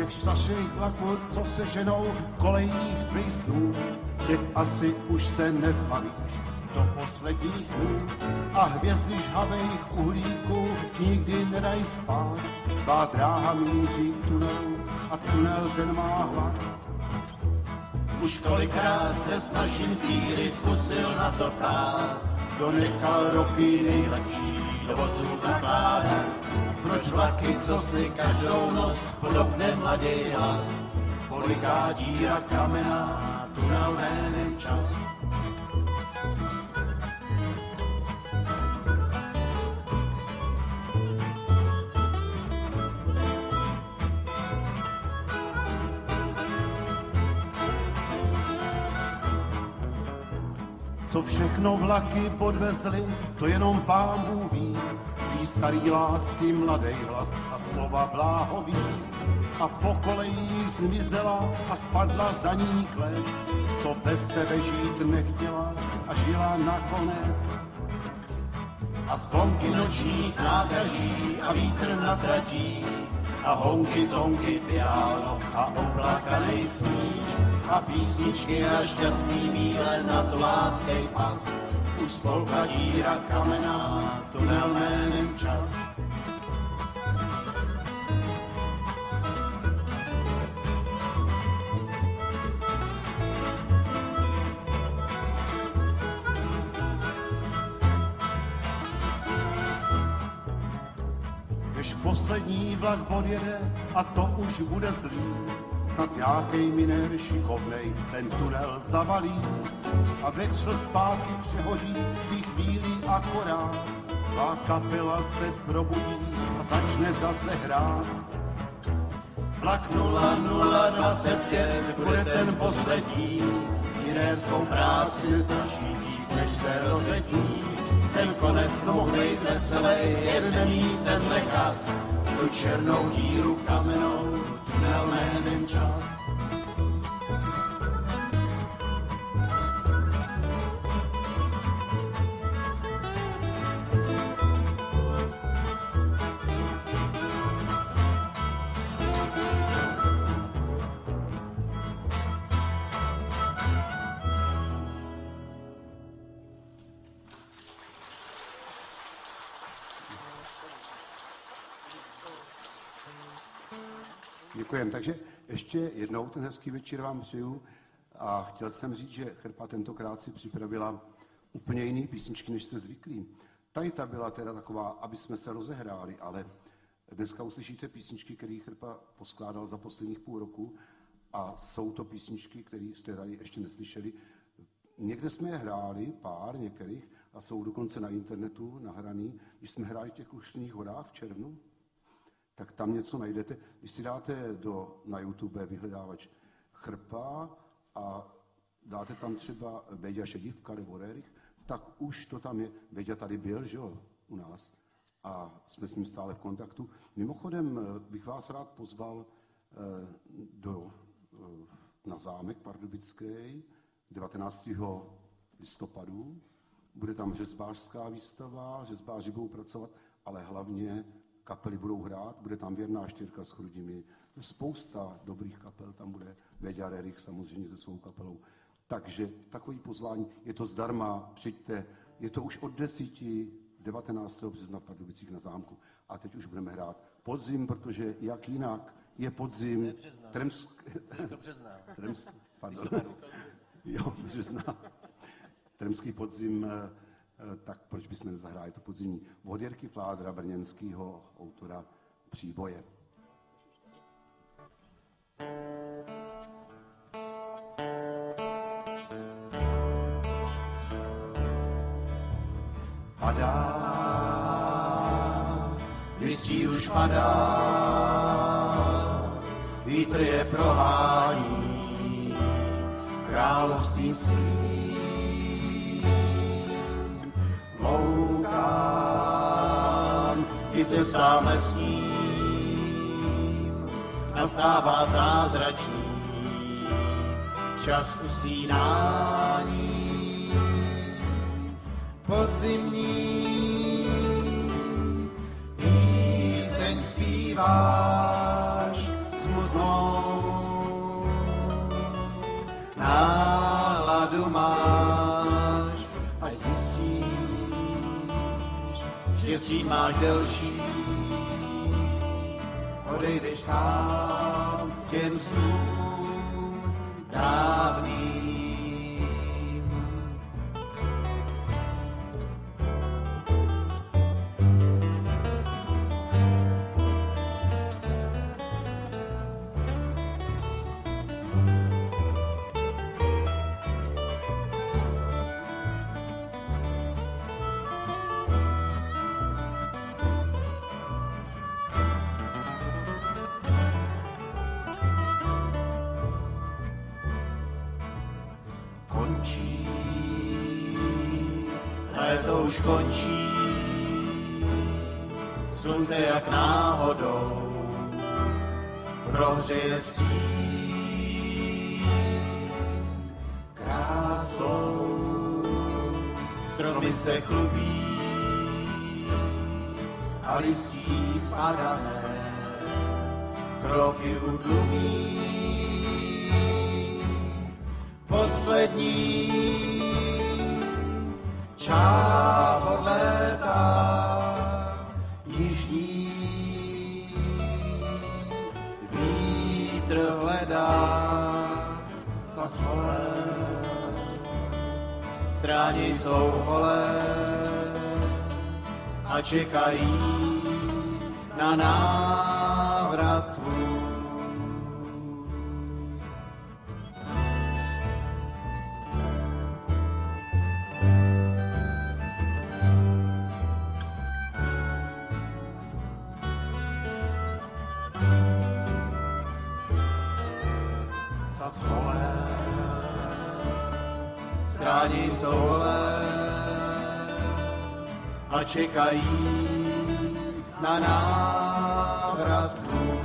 těch starších vlaků, co se ženou kolejích tvých snů, těch asi už se nezbavíš do posledních dnů. A hvězdy žhavejch uhlíků nikdy nedají spát. Tvá dráha míří k tunelu a tunel ten má hlad. Už kolikrát se snažím chvíli zkusil na to ptát, kdo nechal roky nejlepší do vozů nakládat. Proč vlaky, co si každou noc pod oknem laděj hlas, poliká díra kamená, tunel jménem čas. Co všechno vlaky podvezly, to jenom Pán Bůh ví. Ví starý lásky, mladej hlas a slova bláhoví. A po kolejích zmizela a spadla za ní klec, co bez tebe žít nechtěla a žila nakonec. A zvonky nočních nádraží a vítr na tratích a honky, tonky, piano a oplakanej sníh. A písničky a šťastný míle na tuláckej pas. Už spolka díra kamená, tunel jménem čas. Když poslední vlak odjede a to už bude zlý, snad nějakej minér šikovnej ten tunel zavalí a vexl zpátky přehodí v chvíli akorát. Tvá kapela se probudí a začne zase hrát. Vlak 0025 bude ten poslední, jiné svou práci nestraší dřív, než se rozletí. Ten konec mohl být veselý, jen nemí ten lekaz, tu černou díru kamenou, tunel jménem čas. Děkujeme. Takže ještě jednou ten hezký večer vám přeju a chtěl jsem říct, že Chrpa tentokrát si připravila úplně jiný písničky, než jste zvyklí. Tady ta byla teda taková, aby jsme se rozehráli, ale dneska uslyšíte písničky, které Chrpa poskládal za posledních půl roku a jsou to písničky, které jste tady ještě neslyšeli. Někde jsme je hráli, pár některých, a jsou dokonce na internetu nahraný. Když jsme hráli v těch Krušných horách v červnu, tak tam něco najdete. Když si dáte na YouTube vyhledávač Chrpa a dáte tam třeba Béďa Šedivka nebo Rerich, tak už to tam je. Béďa tady byl, že jo, u nás a jsme s ním stále v kontaktu. Mimochodem bych vás rád pozval na zámek Pardubický 19. listopadu. Bude tam řezbářská výstava, řezbáři budou pracovat, ale hlavně kapely budou hrát, bude tam Věrná Štěrka s Chrudimi, spousta dobrých kapel, tam bude Béďa Rerich samozřejmě se svou kapelou. Takže takový pozvání, je to zdarma, přijďte, je to už od 19. března v Pardubicích na zámku. A teď už budeme hrát podzim, protože jak jinak je podzim... Tremský podzim, tak proč bychom nezahráli to podzimní od Jirky Fládra, brněnského autora Příboje. Padá, listí už padá, vítr je prohání, království svým. Loukám, i cestáme s ním, nastává zázračný čas usínání. Podzimní píseň zpíváš, smutnou měsíc máš delší. Odejdeš sám těm snům dávným. Léto už končí, slunce jak náhodou prohřeje stín krásou. Stromy se chlubí a listí spadané kroky utlumí. Poslední čáv odlétá jižní, vítr hledá svaz holé, stráně jsou holé a čekají na návrat tvůj. Stráni jsou holé a čekají na návrat tvůj.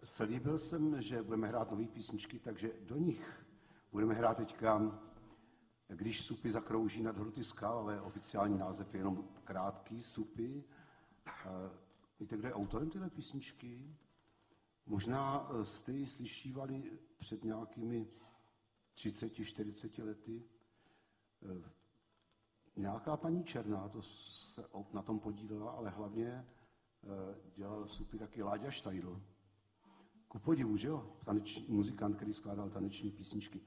Slíbil jsem, že budeme hrát nové písničky, takže do nich budeme hrát teďka Když supy zakrouží nad hroty skal, ale oficiální název je jenom krátký Supy. Víte, kdo je autorem téhle písničky? Možná jste ji slyšívali před nějakými 30-40 lety. Nějaká paní Černá to se na tom podílela, ale hlavně dělal supy taky Láďa Štajdl. Ku podivu, že jo? Muzikant, který skládal taneční písničky.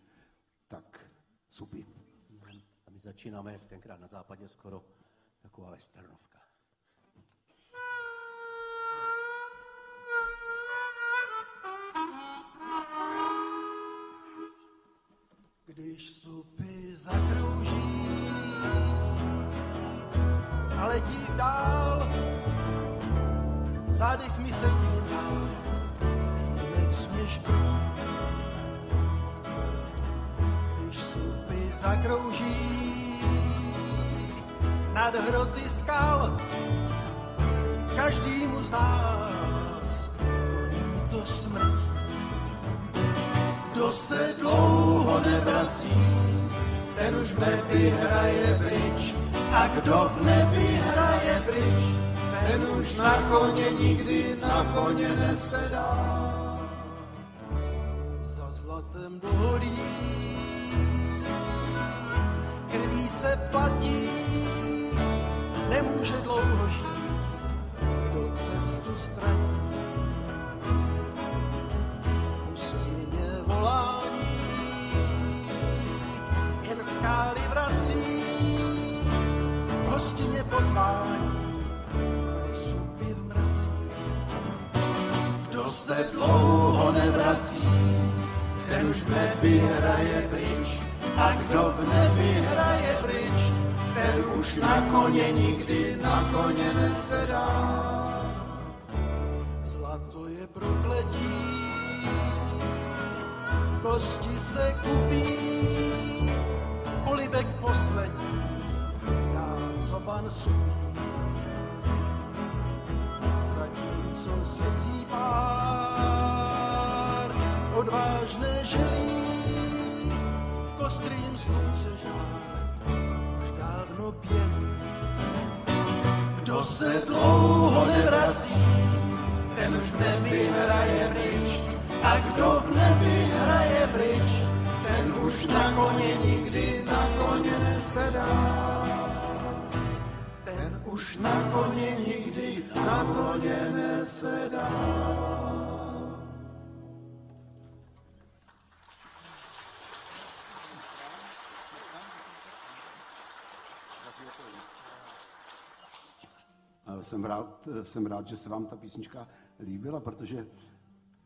Tak, supy. A my začínáme, jak tenkrát na západě, skoro taková westernovka. Když supy zakrouží a letí dál, zádech mi sedí nás, nejmec mě škrtí. Když supy zakrouží nad hroty skal, každému z nás voní to smrtí. Kdo se dlouho nevrací, ten už v nebi hraje pryč. A kdo v nebi hraje pryč, ten už na koně nikdy na koně nesedá. Za zlatem dohodí, krví se platí, nemůže dlouho žít, kdo cestu ztratí. V pustině volání jen skály vrací, v hostině pozvání supy v mracích. Kdo se dlouho nevrací, ten už v nebi hraje pryč. A kdo v nebi hraje pryč, ten už na koně nikdy na koně nesedá. Zlato je prokletí, kosti se kupí, polibek poslední dá zoban supí. Zatímco srdcí pár odvážné želí, kostrým slunce žár odrazí, ten už v nebi hraje pryč. A kdo v nebi hraje pryč, ten už na koně nikdy na koně nesedá. Ten už na koně nikdy na koně nesedá. Jsem rád, že se vám ta písnička líbila, protože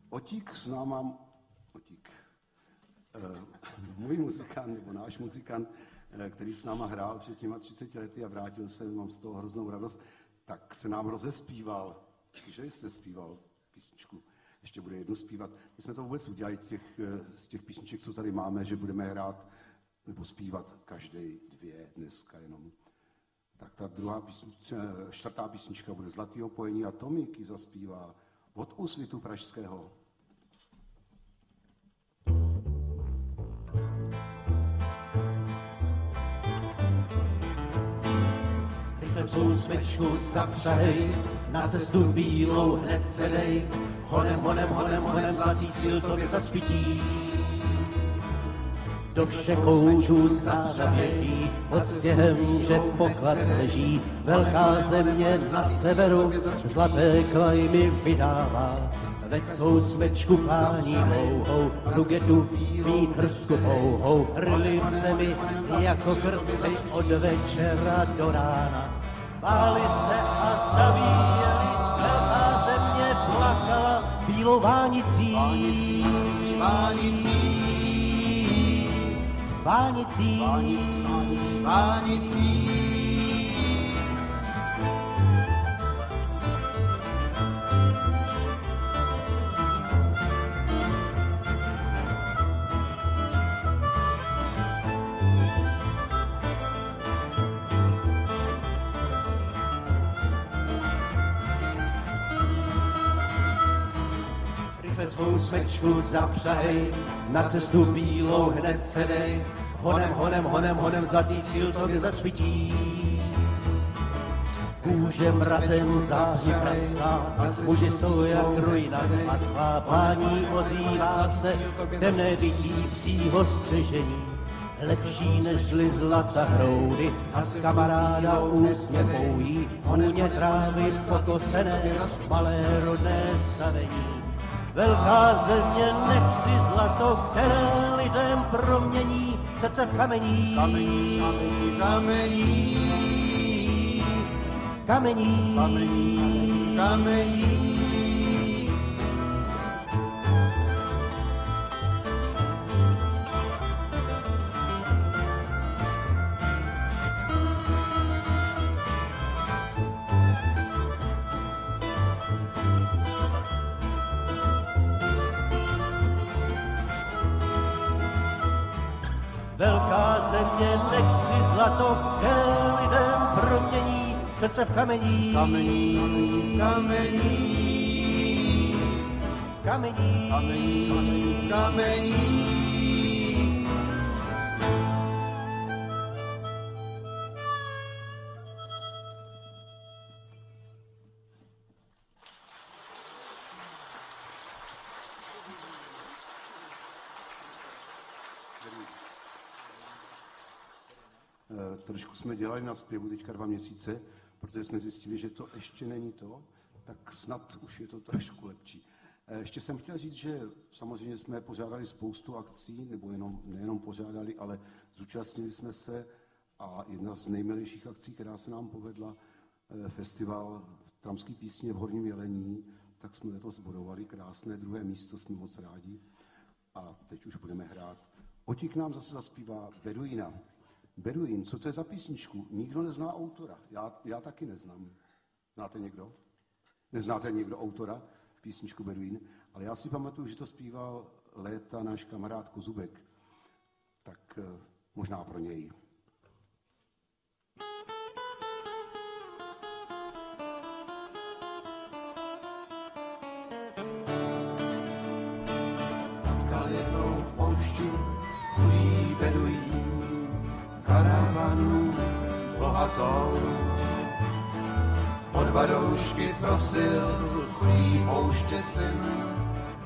Otík známám, můj muzikant, nebo náš muzikant, který s náma hrál před těma 30 lety a vrátil se, mám z toho hroznou radost, tak se nám rozespíval, že jste zpíval písničku, ještě bude jednu zpívat. My jsme to vůbec udělali z těch písniček, co tady máme, že budeme hrát nebo zpívat každý 2 dneska jenom. Tak ta čtvrtá písnička bude Zlatýho pojení a Tomík ji zaspívá od Úsvitu pražského. Rychle svou smečku zapřahej, na cestu bílou hned sedej, honem, honem, honem, honem, zlatý cíl tobě zacvítí. Do všech koutů stářa běží, pod stěhem, že poklad leží, velká země na severu, zlaté klajmy vydává. Veď svou smečku plání dlouhou, rugetu mít hrsku pouhou, rli se mi jako krci od večera do rána. Báli se a zabíjeli, velká země plakala bílou vánicí. Vánicí. Rychle svou smečku zapřahej, na cestu bílou hned sedej, honem, honem, honem, honem, zlatý cíl tobě zacvítí. Kůže mrazem září praská, muži jsou jak ruina zmaslá, plání ozývá se temné bytí psího střežení. Lepší nežli zlata hroudy a z kamaráda úsměv pouhý, hůně trávy pokosené, malé rodné stavení. Velká země, nech si zlato, které lidem promění srdce v kamení. Kamení. Velká země, nech si zlato, které lidem promění srdce v kamení. Kamení. Trošku jsme dělali na zpěvu teďka 2 měsíce, protože jsme zjistili, že to ještě není to, tak snad už je to trošku lepší. Ještě jsem chtěl říct, že samozřejmě jsme pořádali spoustu akcí, nebo nejenom pořádali, ale zúčastnili jsme se a jedna z nejmilejších akcí, která se nám povedla, festival Tramský písně v Horním Jelení, tak jsme letos zbudovali krásné 2. místo, jsme moc rádi a teď už budeme hrát. Otík nám zase zaspívá Beduína. Beduín, co to je za písničku? Nikdo nezná autora. Já taky neznám. Znáte někdo? Neznáte někdo autora písničku Beduín? Ale já si pamatuju, že to zpíval léta náš kamarád Kozubek. Tak možná pro něj. Potkal jednou v poušti chudý beduín, karavanu bohatou. od vadoušky prosil chudý pouště syn,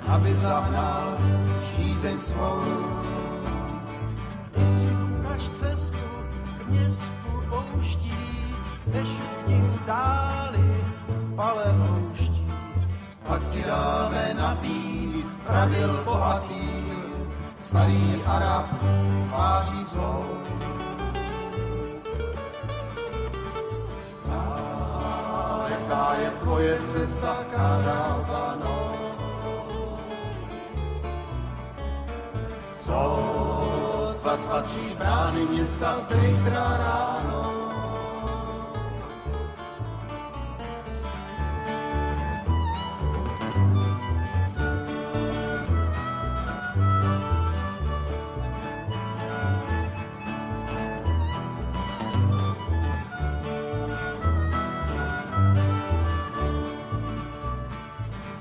aby zahnal žízeň svou. Nejdřív ukaž cestu k městu pouští, než vidím v dáli palem houští. Pak ti dáme napít, pravil bohatý, starý Arab s tváří zlou. A jaká je tvoje cesta, karavano? Sotva spatříš brány města zítra ráno.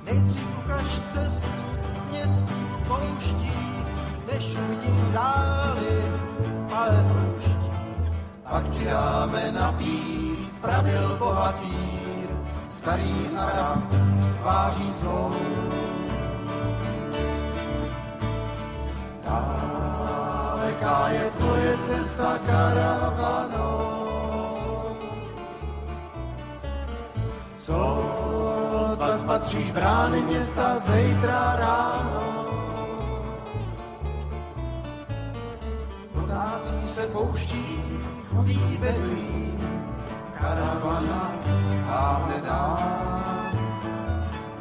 Nejdřív ukaž cestu k městu pouští, než vidím dáli palem houští. Pak ti dáme napít, pravil bohatýr, starý Arab s tváří zlou. Daleká je tvoje cesta, karavano. Sotva spatříš brány města zítra ráno. Potácí se pouští chudý beduín, karavana táhne dál.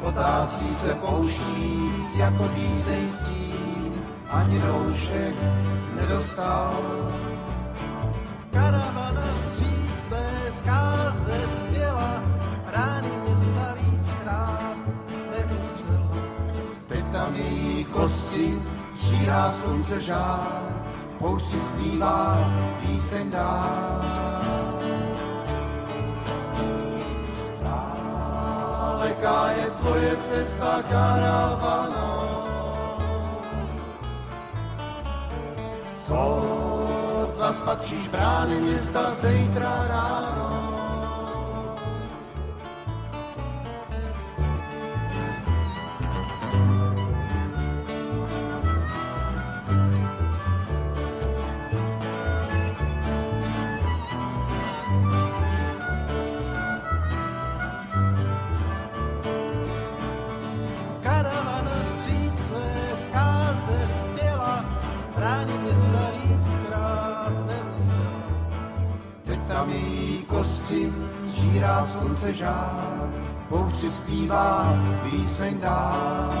Potácí se pouští jako bídej stín, ani roušek nedostal. Karavana vstříc své zkáze spěla, rány města víckrát neuzřela. Teď tam její kosti stírá slunce žár, poušť si zpívá píseň dál. Daleká je tvoje cesta, karavano. Sotva spatříš brány města zítra ráno. Karavana vstříc své zkáze spěla, rány města víckrát neuzřela. Teď tam její kosti žírá slunce žár, poušť si zpívá píseň dál.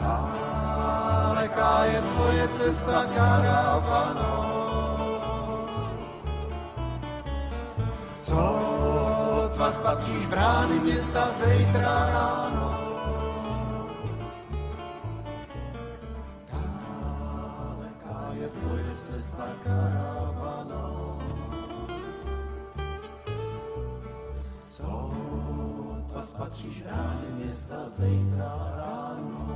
Daleká je tvoje cesta, karavano. Sotva spatříš brány města zítra ráno. Daleká je tvoje cesta, karavano. Sotva spatříš brány města zítra ráno.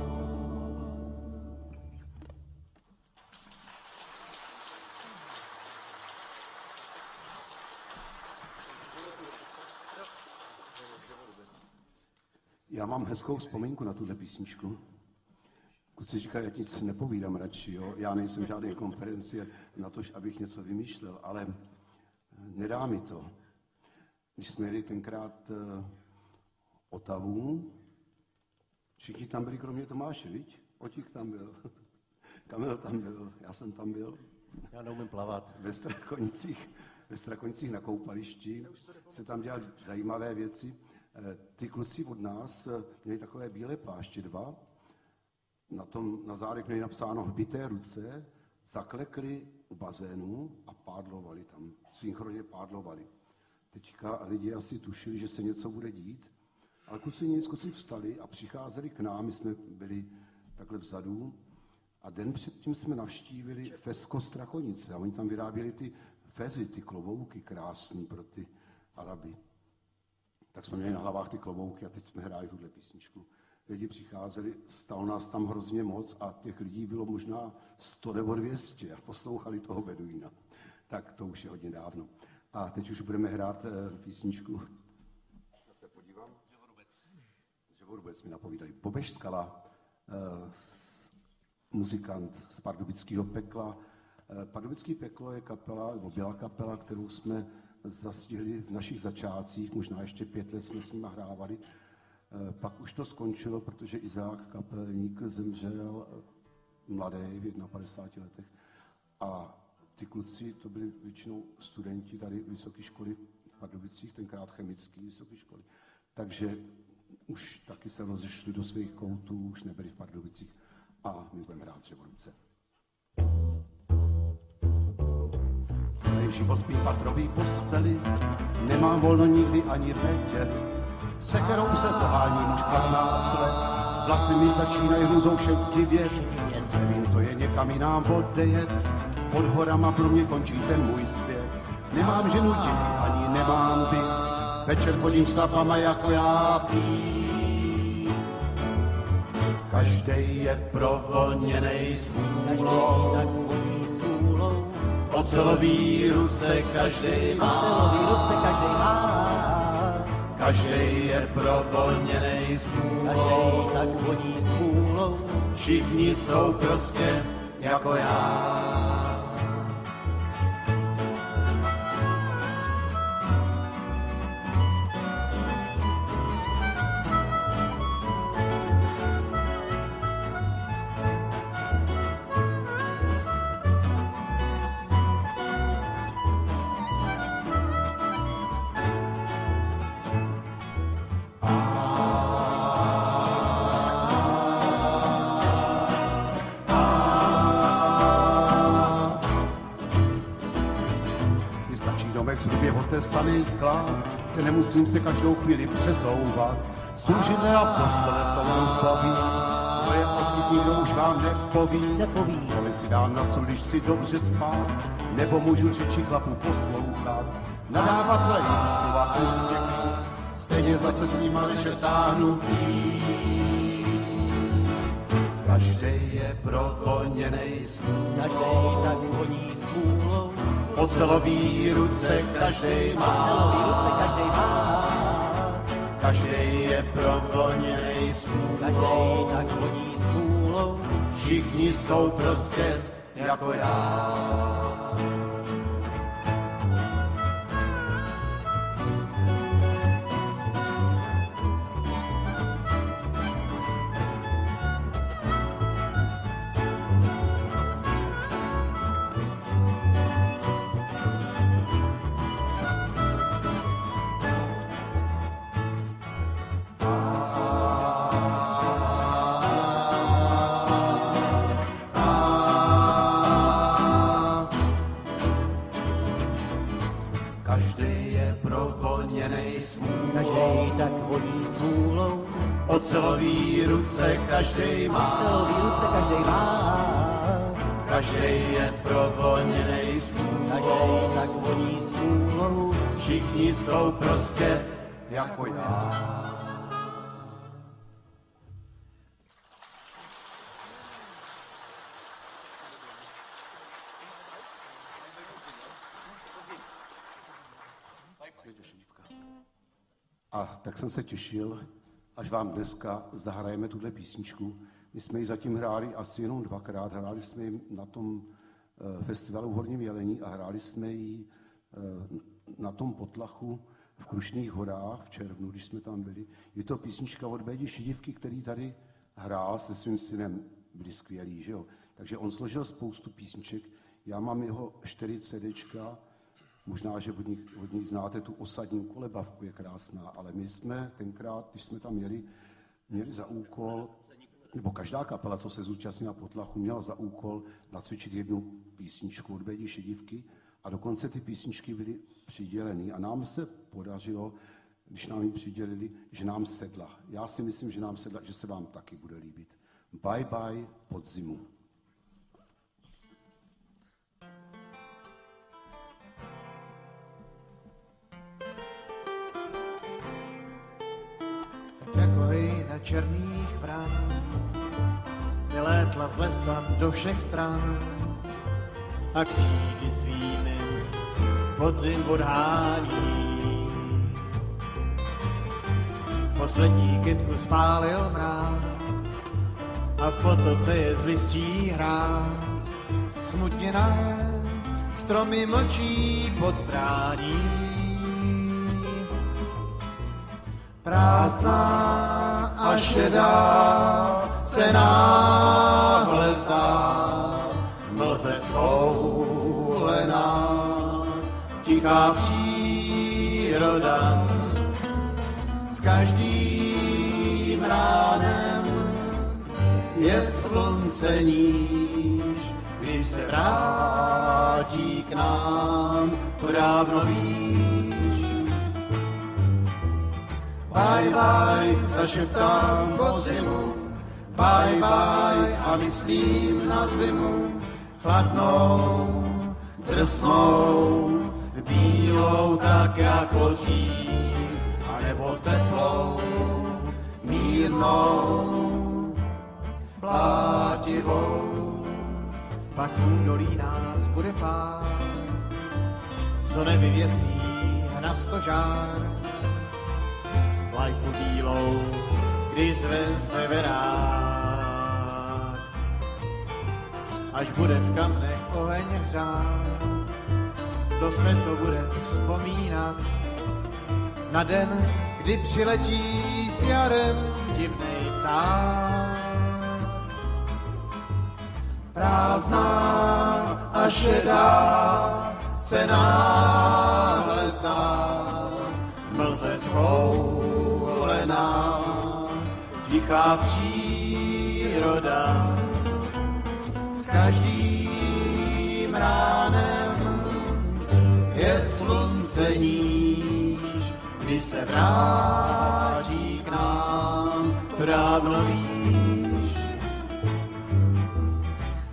Já mám hezkou vzpomínku na tuhle písničku. Kluci říkají, ať nic nepovídám radši, jo? Já nejsem žádný konferencie na to, abych něco vymýšlel, ale nedá mi to. Když jsme jeli tenkrát Otavu, všichni tam byli, kromě Tomáše, viď? Otík tam byl, Kamil tam byl, já jsem tam byl. Já neumím plavat. Ve Strakonicích na koupališti se tam dělali zajímavé věci. Ty kluci od nás měli takové bílé pláště 2, na zádech měli napsáno hbité ruce, zaklekli u bazénu a pádlovali tam, synchronně pádlovali. Teďka lidi asi tušili, že se něco bude dít, ale kluci vstali a přicházeli k nám, my jsme byli takhle vzadu a den předtím jsme navštívili Fesko Strakonice a oni tam vyráběli ty fezy, ty klobouky krásný pro ty Araby. Tak jsme měli na hlavách ty klobouky a teď jsme hráli tuhle písničku. Lidi přicházeli, stalo nás tam hrozně moc a těch lidí bylo možná 100 nebo 200 a poslouchali toho beduína. Tak to už je hodně dávno. A teď už budeme hrát písničku. Já se podívám. Dřevorubec mi napovídají. Bobeš Skala, muzikant z Pardubického pekla. Pardubický peklo je kapela, nebo byla kapela, kterou jsme zastihli v našich začátcích, možná ještě 5 let jsme s nimi hrávali. Pak už to skončilo, protože Izák kapelník zemřel mladý v 51 letech. A ty kluci, to byli většinou studenti tady vysoké školy v Pardubicích, tenkrát chemické vysoké školy. Takže už taky se rozešli do svých koutů, už nebyli v Pardubicích a my budeme hrát Dřevoruce. Celý život spím v patrový posteli, nemám volno nikdy ani v neděli. Se kterou se poháním už 15 let, vlasy mi začínají hruzou šedivět. Nevím, co je, někam jinam odejet, pod horama pro mě končí ten můj svět. Nemám ženu, děti, ani nemám byt, večer chodím s chlapama jako já pít. Každej je provoněnej smůlou, ocelový ruce každej má. Každej je provoněnej smůlou, tak voní smůlou. Všichni jsou prostě jako já. Otesaný chlap, kde nemusím se každou chvíli přezouvat. Služidle a postele jsou loupaví, to je odkud nikdo už vám nepoví. Kolik si dám na sůl, když si dobře spát, nebo můžu řeči chlapů poslouchat. Nadávat na jejich slova úspěchu, stejně zase s nima večer táhnu pít. Každej je provoněnej smůlou, Každej tak voní smůlou. Ocelový ruce každej má, každej je provoněnej smůlou, Každej tak voní smůlou. Všichni jsou prostě jako já. Ocelový ruce každej má, každej je provoněnej smůlou, tak voní smůlou. Všichni jsou prostě jako já. A tak jsem se těšil, až vám dneska zahrajeme tuhle písničku. My jsme ji zatím hráli asi jenom 2krát. Hráli jsme ji na tom festivalu v Horním Jelení a hráli jsme ji na tom potlachu v Krušných horách v červnu, když jsme tam byli. Je to písnička od Bédi Šedivky, který tady hrál se svým synem. Byli skvělí, že jo? Takže on složil spoustu písniček. Já mám jeho 4 CDčka. Možná, že od nich znáte tu Osadní kolebavku, je krásná, ale my jsme tenkrát, když jsme tam měli za úkol, nebo každá kapela, co se zúčastní na potlachu, měla za úkol nacvičit jednu písničku od Bédi Šedivky a dokonce ty písničky byly přidělený a nám se podařilo, když nám ji přidělili, že nám sedla. Já si myslím, že nám sedla, že se vám taky bude líbit. Bye bye podzimu. Jako i na černých vran vylétla z lesa do všech stran a křídly svými podzim odhání. Poslední kytku spálil mráz a v potoce je zlistí hráz. Smutně nahé stromy mlčí pod strání. Prázdná a šedá se náhle zdá, mlze schoulená, tichá příroda. S každým ránem je slunce níž, když se vrátí k nám, to dávno víš. Bye bye, zašeptám po zimu, bye bye a myslím na zimu, chladnou, drsnou, bílou tak jako dřív, anebo teplou, mírnou, plátivou. Pak v údolí nás bude pár, co nevyvěsí na stožár. Vlajku bílou, když zve severák. Až bude v kamnech oheň hřát, to se to bude vzpomínat na den, kdy přiletí s jarem divnej pták. Prázdná a šedá se náhle zdá, mlze schoulená, tichá příroda. S každým ránem je slunce níž, když se vrátí k nám, to dávno víš.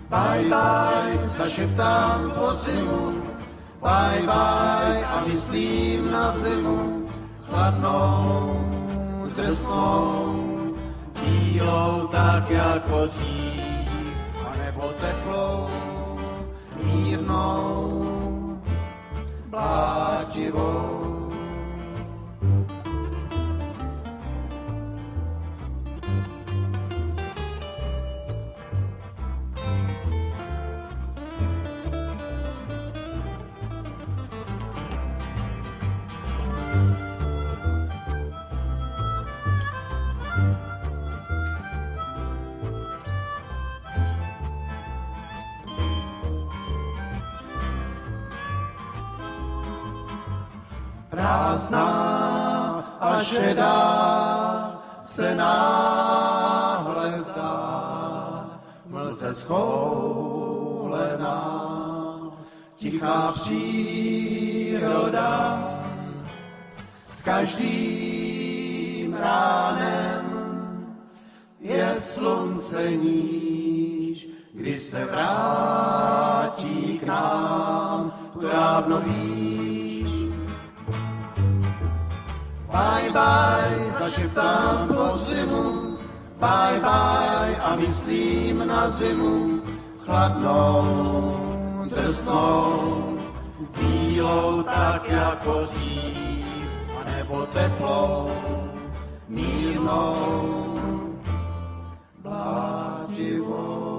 Bye bye, zašeptám po zimu, bye bye a myslím na zimu, chladnou, drsnou, bílou tak jako dřív, anebo teplou, mírnou, plátivou. Prázdná a šedá se náhle zdá, mlze schoulená, tichá příroda. S každým ránem je slunce níž, když se vrátí k nám, to dávno víš. Bye bye, zašeptám po zimu, bye bye a myslím na zimu, chladnou, drsnou, bílou tak jako dřív, anebo teplou, mírnou, plátivou.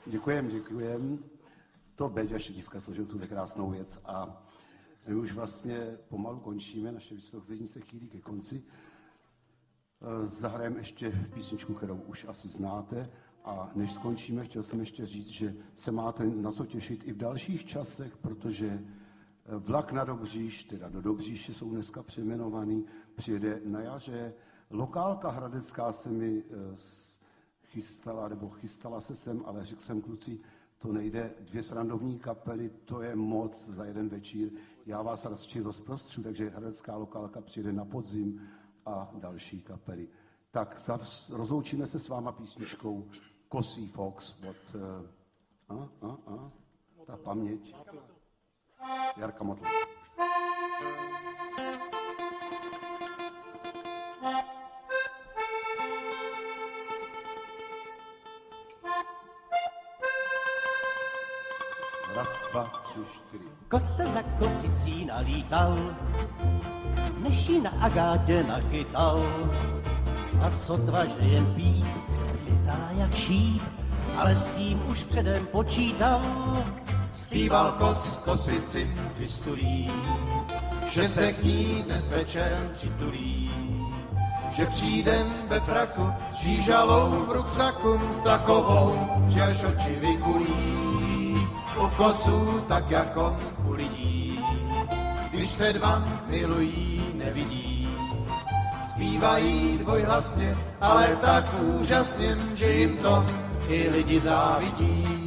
Děkujem. To Béďa Šedivka složil tuhle krásnou věc a my už vlastně pomalu končíme, naše vystoupení se chýlí ke konci. Zahrajeme ještě písničku, kterou už asi znáte a než skončíme, chtěl jsem ještě říct, že se máte na co těšit i v dalších časech, protože vlak na Dobříš, teda do Dobříše jsou dneska přejmenovaný, přijede na jaře. Lokálka hradecká se mi chystala se sem, ale řekl jsem kluci, to nejde, 2 srandovní kapely, to je moc za jeden večír. Já vás radši rozprostřu, takže hradecká lokálka přijede na podzim a další kapely. Tak rozloučíme se s váma písničkou Kosí Fox od ta paměť Jarka Motla. Raz, dva, tři, čtyři. Kos se za kosicí nalítal, než ji na Agátě nachytal. A sotva, že jen píp, zmizela jak šíp, ale s tím už předem počítal. Zpíval kos kosici fistulí, že se k ní dnes večer přitulí. Že přijdem ve fraku, s žížalou v ruksaku, s takovou, že až oči vykulí. U kosu tak jako u lidí, když se dva milují, nevidí. Zpívají dvojhlasně, ale tak úžasně, že jim to i lidi závidí.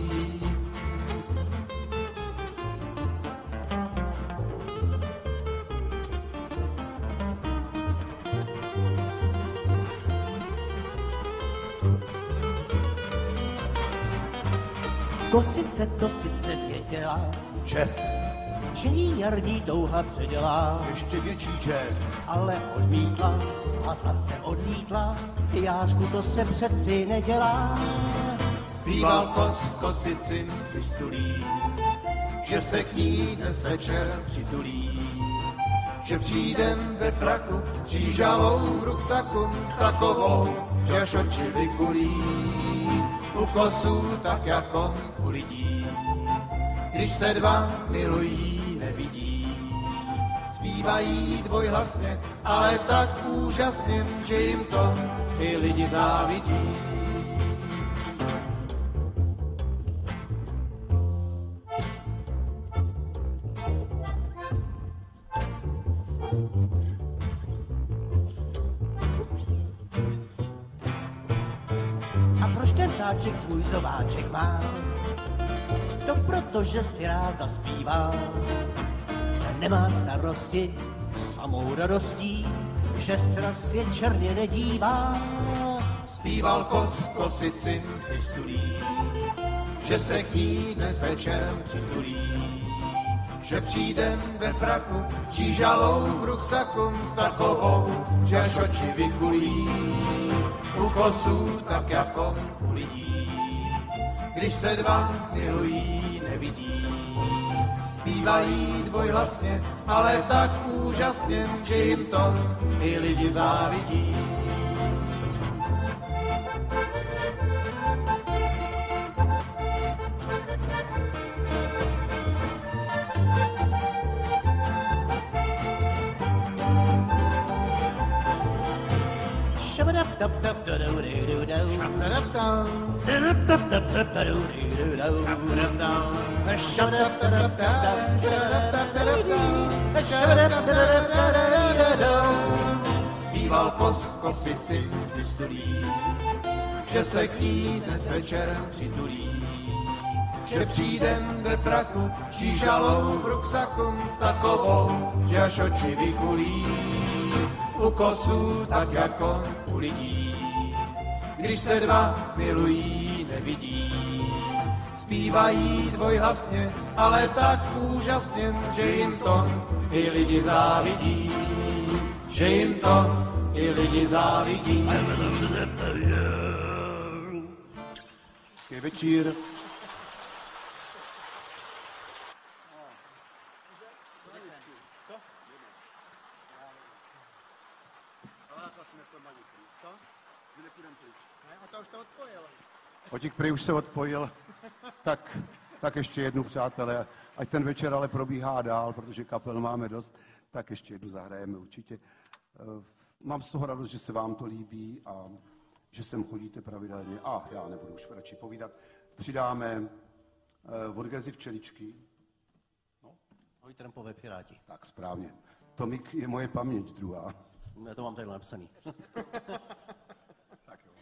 Kosice to sice věděla, Čes, že jí jarní touha předělá, ještě větší čes. ale odmítla a zase odmítla. Jářku, to se přeci nedělá. Zpíval kos kosici fistulí, že se k ní dnes večer přitulí. Že přijdem ve fraku, s žížalou v ruksaku, s takovou, že až oči vykulí. U kosu tak jako u lidí, když se dva milují, nevidí. Zpívají dvojhlasně, ale tak úžasně, že jim to i lidi závidí. A proč ten ptáček svůj zováček má? To proto, že si rád zaspívá. Nemá starosti, samou radostí, že se na svět černě nedívá. Zpíval kos kosici fistulí, že se k ní dnes večer přitulí. Že přijdem ve fraku, s žížalou v ruksaku, s takovou, že až oči vykulí. U kosu tak jako u lidí, když se dva milují, nevidí. Zpívají dvojhlasně, ale tak úžasně, že jim to i lidi závidí. Zpíval kos kosici fistulí, že se k ní dnes večer přitulí. Že přijdem ve fraku, s žížalou v ruksaku, s takovou, že až oči vykulí. U kosu tak jako u lidí, když se dva milují, nevidí. Zpívají dvojhlasně, ale tak úžasně, že jim to i lidi závidí. Že jim to i lidi závidí. Hezký večír. Otík prý už se odpojil, tak ještě jednu, přátelé, ať ten večer ale probíhá dál, protože kapel máme dost, tak ještě jednu zahrajeme určitě. Mám z toho radost, že se vám to líbí a že sem chodíte pravidelně. Já nebudu už radši povídat. Přidáme od Gezy Včeličky. No, ahoj, trampové piráti. Tak správně. Tomik je moje paměť druhá. Já to mám tady napsaný. Tak jo.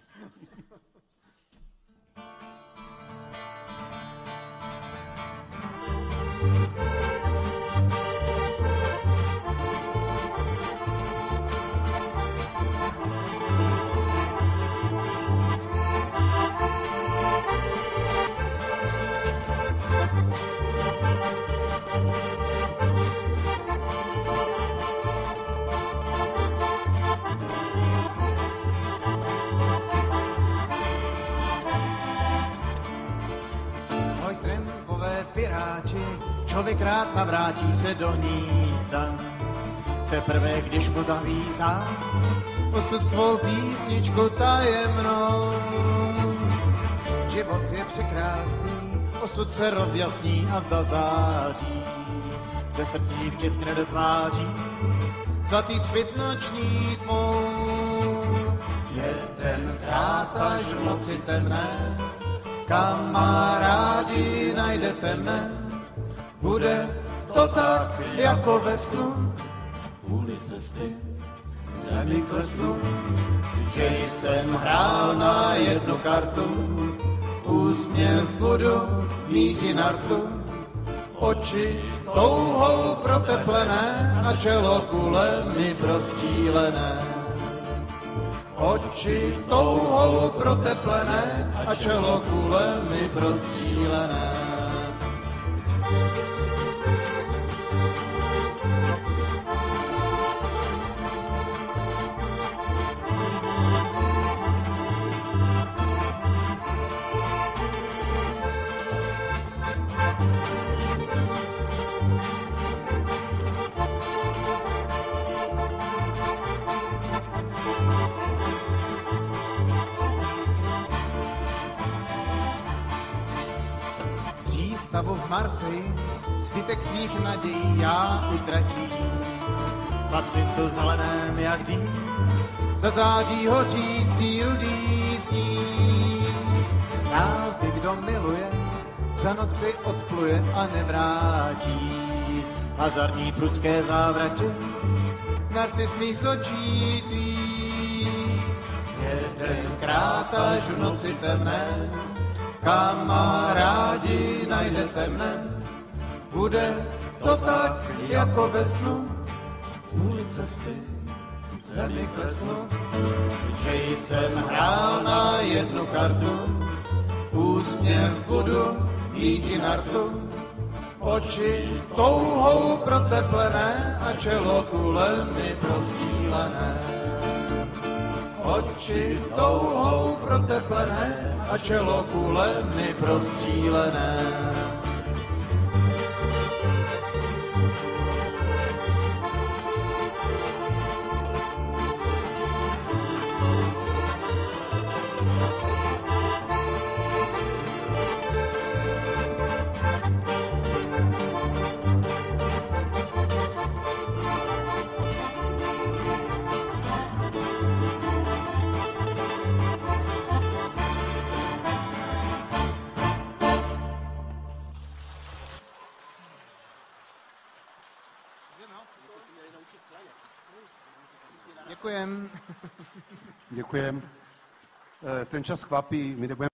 člověk rád navrátí se do hnízda. Teprve když mu zahvízdá osud svou písničku tajemnou. Život je překrásný, osud se rozjasní a zazáří. Ze srdcí vtiskne do tváří zlatý třpyt noční tmou. Jedenkrát až v noci temné, kamarádi najdete mne. Bude to tak jako ve snu, kvůli cesty v zemi klesnu, že jsem hrál na jednu kartu, úsměv budu mít i nartu, oči touhou proteplené a čelo kulemi prostřílené. Oči touhou proteplené a čelo kulemi prostřílené. Stavu v Marseji, zbytek svých nadějí já utratím. V absintu zeleném jak dým, za září hořící rudý sníh. Dál ty, kdo miluje, za noci odpluje a nevrátí. Hazardní prudké závratě, narty smí z očí tvých. Jedenkrát až v noci temné, kamarádi najdete mne. Bude to tak jako ve snu, kvůli cesty v zemi klesnu, že jsem hrál na jednu kartu, úsměv budu mít i nartu, oči touhou proteplené a čelo kulemi prostřílené. Oči touhou proteplené a čelo kulemi prostřílené. Děkujem. Ten čas kvapí, my nebudeme